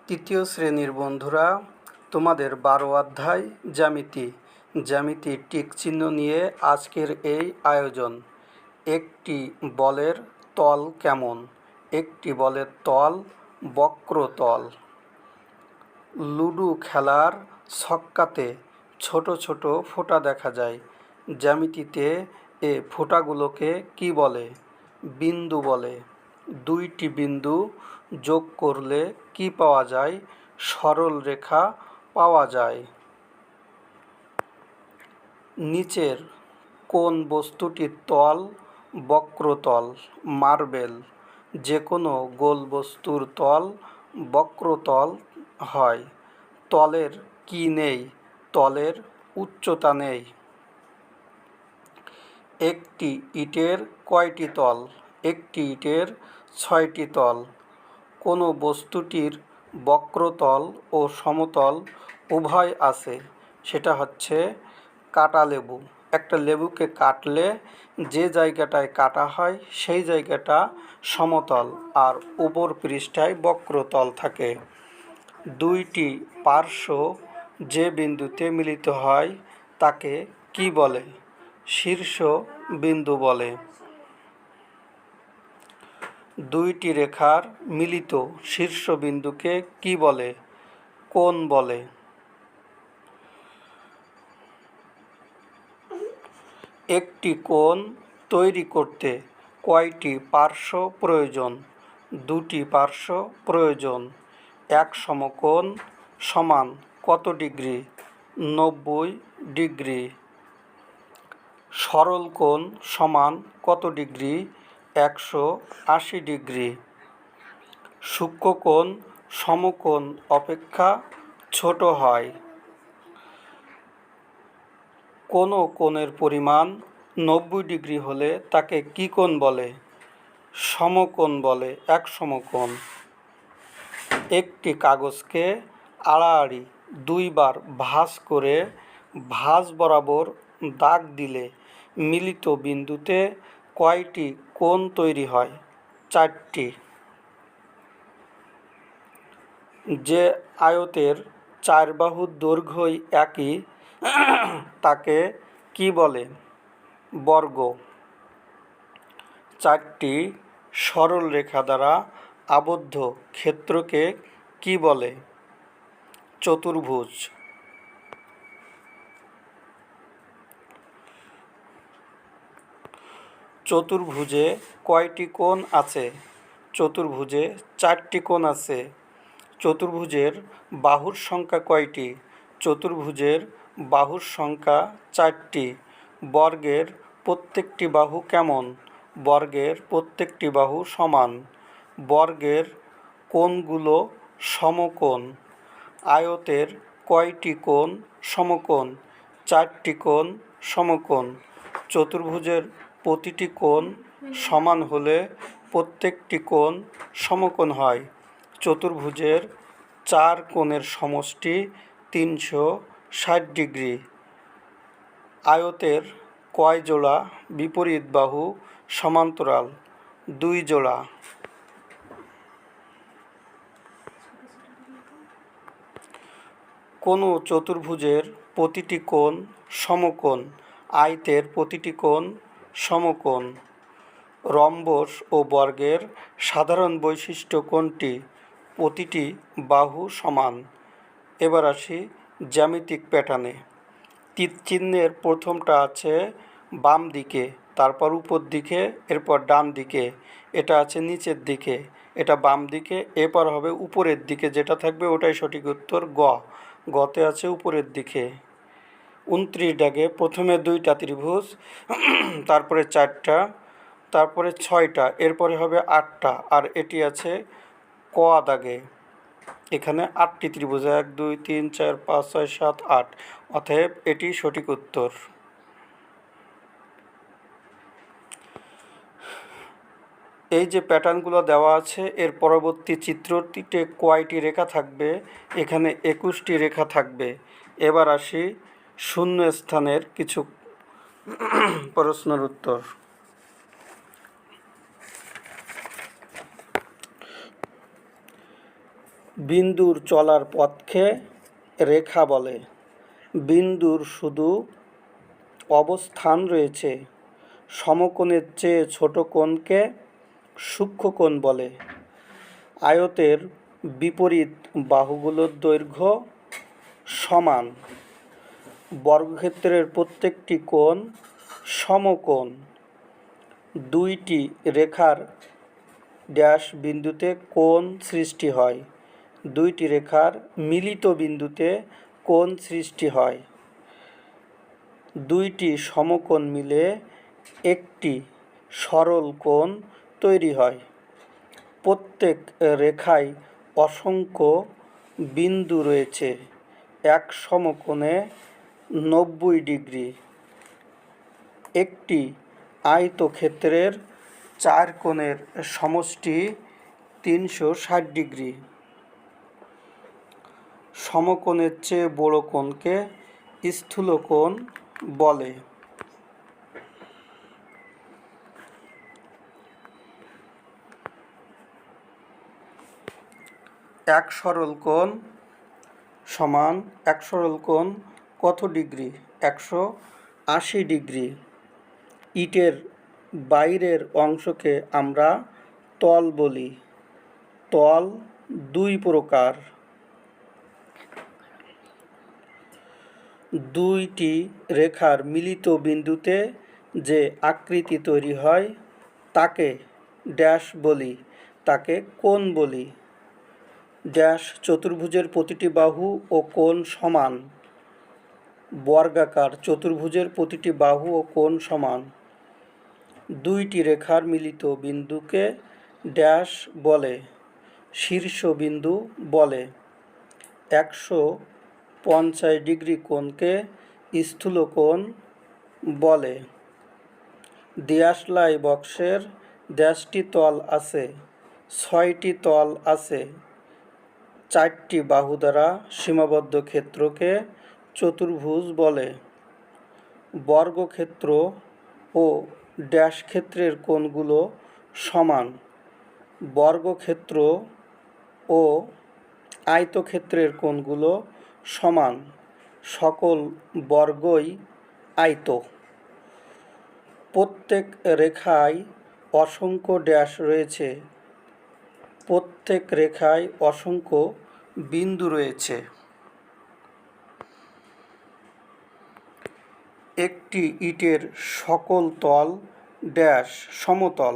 তৃতীয় শ্রেণীর বন্ধুরা, তোমাদের 12 অধ্যায় জ্যামিতির টিকচিহ্ন নিয়ে আজকের এই আয়োজন। একটি বলের তল কেমন? একটি বলের তল বক্রতল। লুডো খেলার ছক্কাতে ছোট ছোট ফোঁটা দেখা যায়। জ্যামিতিতে এ ফোঁটাগুলোকে কী বলে? বিন্দু বলে। দুইটি বিন্দু যোগ করলে কি পাওয়া যায়? সরল রেখা পাওয়া যায়। নিচের কোন বস্তুটির তল বক্রতল? মার্বেল। যে কোনো গোল বস্তুর তল বক্রতল হয়। তলের কি নেই? তলের উচ্চতা নেই। একটি ইটের কয়টি তল? একটি ইটের 6টি তল। কোনো বস্তুটির বক্রতল ও সমতল উভয় আছে, সেটা হচ্ছে কাটা লেবু। একটা লেবুকে কাটলে যে জায়গাটায় কাটা হয় সেই জায়গাটা সমতল আর উপর পৃষ্ঠায় বক্রতল থাকে। দুইটি পার্শ্ব যে বিন্দুতে মিলিত হয় তাকে কি বলে? শীর্ষ বিন্দু বলে। দুইটি রেখার মিলিত শীর্ষবিন্দুকে কি বলে? কোণ বলে। একটি কোণ তৈরি করতে কয়টি পার্শ্ব প্রয়োজন? দুটি পার্শ্ব প্রয়োজন। এক সমকোণ সমান কত ডিগ্রি? 90 ডিগ্রি। সরল কোণ সমান কত ডিগ্রি? 180 ডিগ্রি। সূক্ষ্মকোণ সমকোণ অপেক্ষা ছোট হয়। কোনো কোণের পরিমাণ 90 ডিগ্রি হলে তাকে কি কোণ বলে? সমকোণ বলে। এক সমকোণ। একটি কাগজকে আড়াআড়ি 2 বার ভাঁজ করে ভাঁজ বরাবর দাগ দিলে মিলিত বিন্দুতে কয়টি কোণ তৈরি হয়? 4টি। যে আয়তের 4 বাহুর দৈর্ঘ্যই একই তাকে কি বলে? বর্গ। 4টি সরল রেখা দ্বারা আবদ্ধ ক্ষেত্রকে কি বলে? চতুর্ভুজ। চতুর্ভুজে কয়টি কোণ আছে? চতুর্ভুজে 4টি কোণ আছে। চতুর্ভুজের বাহুর সংখ্যা কয়টি? চতুর্ভুজের বাহুর সংখ্যা 4টি। বর্গের প্রত্যেকটি বাহু কেমন? বর্গের প্রত্যেকটি বাহু সমান। বর্গের কোণগুলো সমকোণ। আয়তের কয়টি কোণ সমকোণ? 4টি কোণ সমকোণ। চতুর্ভুজের প্রতিটি কোণ সমান হলে প্রত্যেকটি কোণ সমকোণ হয়। চতুর্ভুজের 4 কোণের সমষ্টি 360 ডিগ্রি। আয়তের কয় জোড়া বিপরীত বাহু সমান্তরাল? 2 জোড়া। কোনো চতুর্ভুজের প্রতিটি কোণ সমকোণ। আয়তের প্রতিটি কোণ সমকোণ। রম্বস ও বর্গের সাধারণ বৈশিষ্ট্য কোনটি? প্রতিটি বাহু সমান। এবার আসি জ্যামিতিক প্যাটার্নে। তীরচিহ্নের প্রথমটা আছে বাম দিকে, তারপর উপর দিকে, এরপর ডান দিকে। এটা আছে নিচের দিকে, এটা বাম দিকে, এরপর হবে উপরের দিকে। যেটা থাকবে ওটাই সঠিক উত্তর। গতে আছে উপরের দিকে। 29 দাগে প্রথমে 2টা ত্রিভুজ, তারপরে 4টা, তারপরে 6টা, এরপরে হবে 8টা, আর এটি আছে ক দাগে। এখানে 8টি ত্রিভুজ, 1 2 3 4 5 6 7 8। অতএব এটি সঠিক উত্তর। এই যে প্যাটার্নগুলো দেওয়া আছে, এর পরবর্তী চিত্রটিতে কয়টি রেখা থাকবে? এখানে 21টি রেখা থাকবে। এবার আসি শূন্য স্থানের কিছু প্রশ্নের উত্তর। বিন্দুর চলার পথকে রেখা বলে। বিন্দুর শুধু অবস্থান রয়েছে। সমকোণের চেয়ে ছোট কোণকে সূক্ষ্মকোণ বলে। আয়তের বিপরীত বাহুগুলোর দৈর্ঘ্য সমান। বর্গক্ষেত্রের প্রত্যেকটি কোণ সমকোণ। দুইটি রেখার ড্যাশ বিন্দুতে কোণ সৃষ্টি হয়। দুইটি রেখার মিলিত বিন্দুতে কোণ সৃষ্টি হয়। দুইটি সমকোণ মিলে একটি সরল কোণ তৈরি হয়। প্রত্যেক রেখায় অসংখ্য বিন্দু রয়েছে। এক সমকোণে 90 ডিগ্রি। একটি আয়তক্ষেত্রের 4 কোণের সমষ্টি 360 ডিগ্রি। সমকোণের চেয়ে বড় কোণকে স্থূলকোণ বলে। এক সরল কোণ কত ডিগ্রি? 180 ডিগ্রি। ইটের বাইরের অংশকে আমরা তল বলি। তল দুই প্রকার। দুইটি রেখার মিলিত বিন্দুতে যে আকৃতি তৈরি হয় তাকে ড্যাশ বলি, তাকে কোণ বলি। ড্যাশ চতুর্ভুজের প্রতিটি বাহু ও কোণ সমান। বর্গাকার চতুর্ভুজের প্রতিটি বাহু ও কোণ সমান। দুইটি রেখার মিলিত বিন্দুকে ড্যাশ বলে, শীর্ষবিন্দু বলে। 150 ডিগ্রি কোণকে স্থূলকোণ বলে। দিয়াশলাই বক্সের ড্যাশটি তল আছে, 6টি তল আছে। 4টি বাহু দ্বারা সীমাবদ্ধ ক্ষেত্রকে চতুর্ভুজ বলে। বর্গক্ষেত্র ও ড্যাশ ক্ষেত্রের কোণগুলো সমান। বর্গক্ষেত্র ও আয়তক্ষেত্রের কোণগুলো সমান। সকল বর্গই আয়ত। প্রত্যেক রেখায় অসংখ্য ড্যাশ রয়েছে। প্রত্যেক রেখায় অসংখ্য বিন্দু রয়েছে। একটি ইটের সকল তল ড্যাশ সমতল।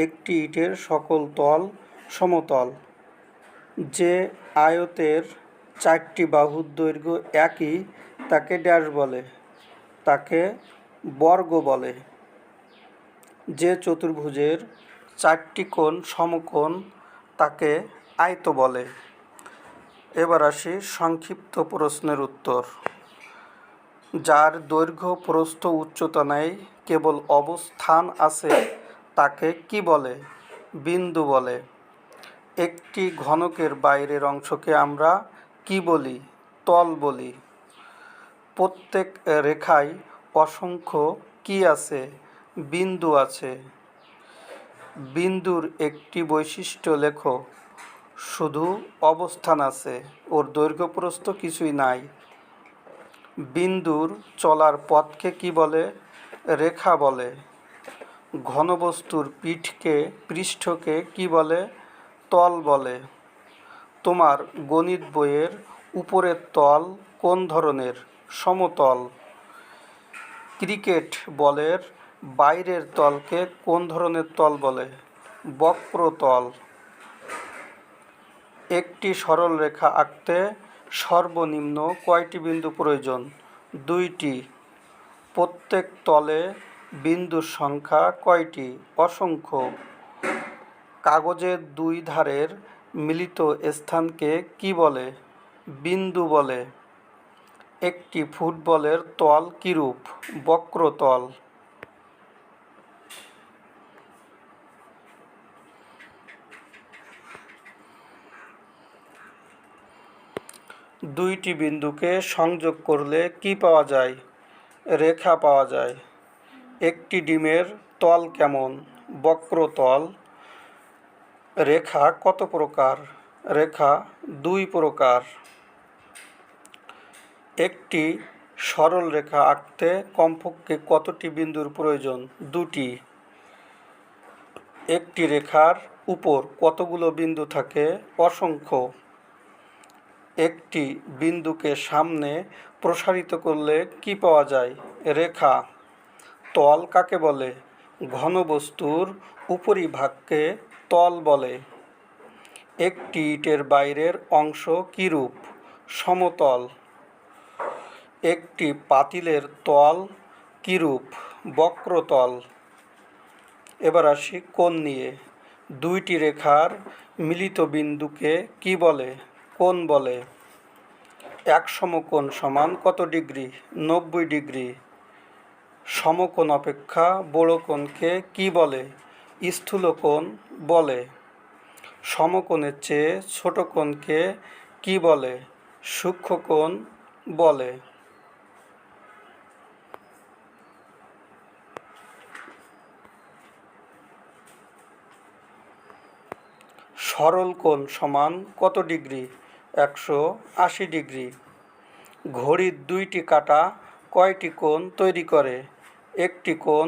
একটি ইটের সকল তল সমতল। যে আয়তের 4টি বাহুর দৈর্ঘ্য একই তাকে ড্যাশ বলে, তাকে বর্গ বলে। যে চতুর্ভুজের 4টি কোণ সমকোণ তাকে আয়ত বলে। এবার আসি সংক্ষিপ্ত প্রশ্নের উত্তর। যার দৈর্ঘ্য প্রস্থ উচ্চতা নেই, কেবল অবস্থান আছে তাকে কি বলে? বিন্দু বলে। একটি ঘনকের বাইরের অংশকে আমরা কি বলি? তল বলি। প্রত্যেক রেখায় অসংখ্য কি আছে? বিন্দু আছে। বিন্দুর একটি বৈশিষ্ট্য লেখো। শুধু অবস্থান আছে, ওর দৈর্ঘ্য প্রস্থ কিছুই নাই। বিন্দুর চলার পথকে কি বলে? রেখা বলে। ঘনবস্তুর পৃষ্ঠকে কি বলে? তল বলে। তোমার গণিত বইয়ের উপরের তল কোন ধরনের? সমতল। ক্রিকেট বলের বাইরের তলকে কোন ধরনের তল বলে? বক্রতল। একটি সরল রেখা আঁকতে সর্বনিম্ন কয়টি বিন্দু প্রয়োজন? 2টি। প্রত্যেক তলে বিন্দুর সংখ্যা কয়টি? অসংখ্য। কাগজের দুই ধারের মিলিত স্থানকে কি বলে? বিন্দু বলে। একটি ফুটবলের তল কিরূপ? বক্রতল। দুইটি বিন্দুকে সংযোগ করলে কি পাওয়া যায়? রেখা পাওয়া যায়। একটি ডিমের তল কেমন? বক্রতল। রেখা কত প্রকার? রেখা দুই প্রকার। একটি সরল রেখা আঁকতে কমপক্ষে কতটি বিন্দুর প্রয়োজন? দুটি। একটি রেখার উপর কতগুলো বিন্দু থাকে? অসংখ্য। একটি বিন্দুকে সামনে প্রসারিত করলে কি পাওয়া যায়? রেখা। তল কাকে বলে? ঘনবস্তুর উপরিভাগকে তল বলে। একটি ইটের বাইরের অংশ কিরূপ? সমতল। একটি পাতিলের তল কিরূপ? বক্রতল। এবার আসি কোণ নিয়ে। দুইটি রেখার মিলিত বিন্দুকে কি বলে? কোণ বলে। এক সমকোণ সমান কত ডিগ্রি? 90 ডিগ্রি। সমকোণ অপেক্ষা বড় কোণকে কি বলে? স্থূলকোণ বলে। সমকোণের চেয়ে ছোট কোণকে কি বলে? সূক্ষ্মকোণ বলে। সরল কোণ সমান কত ডিগ্রি? 180 ডিগ্রি। ঘড়ির দুইটি কাঁটা কয়টি কোণ তৈরি করে? একটি কোণ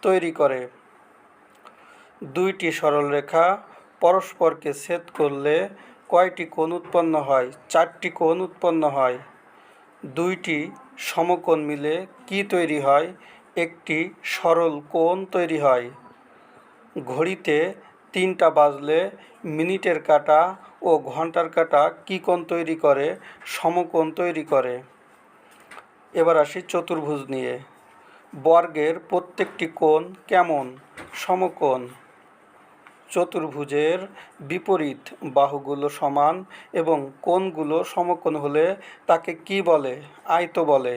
তৈরি করে। দুইটি সরলরেখা পরস্পরকে ছেদ করলে কয়টি কোণ উৎপন্ন হয়? 4টি কোণ উৎপন্ন হয়। দুইটি সমকোণ মিলে কি তৈরি হয়? একটি সরল কোণ তৈরি হয়। ঘড়িতে 3টা বাজলে মিনিটের কাঁটা ও ঘন্টার কাঁটা কি কোণ তৈরি করে? সমকোণ তৈরি করে। এবার আসি চতুর্ভুজ নিয়ে। বর্গের প্রত্যেকটি কোণ কেমন? সমকোণ। চতুর্ভুজের বিপরীত বাহুগুলো সমান এবং কোণগুলো সমকোণ হলে তাকে কি বলে? আয়ত বলে।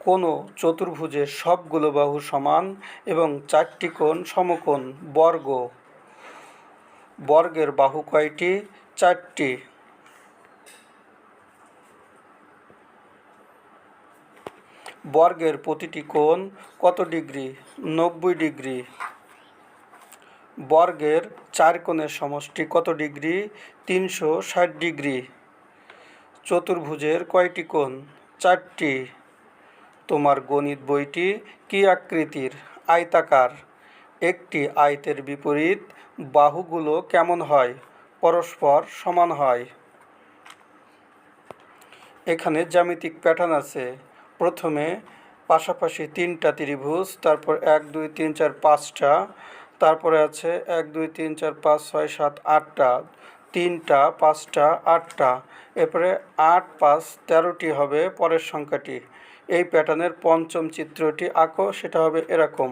কোনো চতুর্ভুজের সবগুলো বাহু সমান এবং 4টি কোণ সমকোণ বর্গ। বর্গের বাহু কয়টি? 4টি। বর্গের প্রতিটি কোণ কত ডিগ্রি? 90 ডিগ্রি। বর্গের 4 কোণের সমষ্টি কত ডিগ্রি? 360 ডিগ্রি। চতুর্ভুজের কয়টি কোণ? 4টি। তোমার গণিত বইটি কি আকৃতির? আয়তাকার। একটি আয়তের বিপরীত বাহুগুলো কেমন হয়? পরস্পর সমান হয়। এখানে জ্যামিতিক প্যাটার্ন আছে। প্রথমে পাশাপাশি 3টা ত্রিভুজ, তারপর 1 2 3 4 5টা, তারপরে আছে 1 2 3 4 5 6 7 8টা, 3টা 5টা 8টা, এরপরে 8 5 13টি হবে পরের সংখ্যাটি। এই প্যাটার্নের পঞ্চম চিত্রটি আঁকো, সেটা হবে এরকম।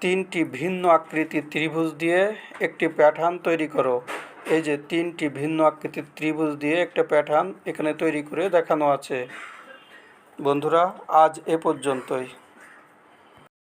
3টি ভিন্ন আকৃতির ত্রিভুজ দিয়ে একটি প্যাটার্ন তৈরি করো। এই যে 3টি ভিন্ন আকৃতির ত্রিভুজ দিয়ে একটা প্যাটার্ন এখানে তৈরি করে দেখানো আছে। বন্ধুরা, আজ এ পর্যন্তই।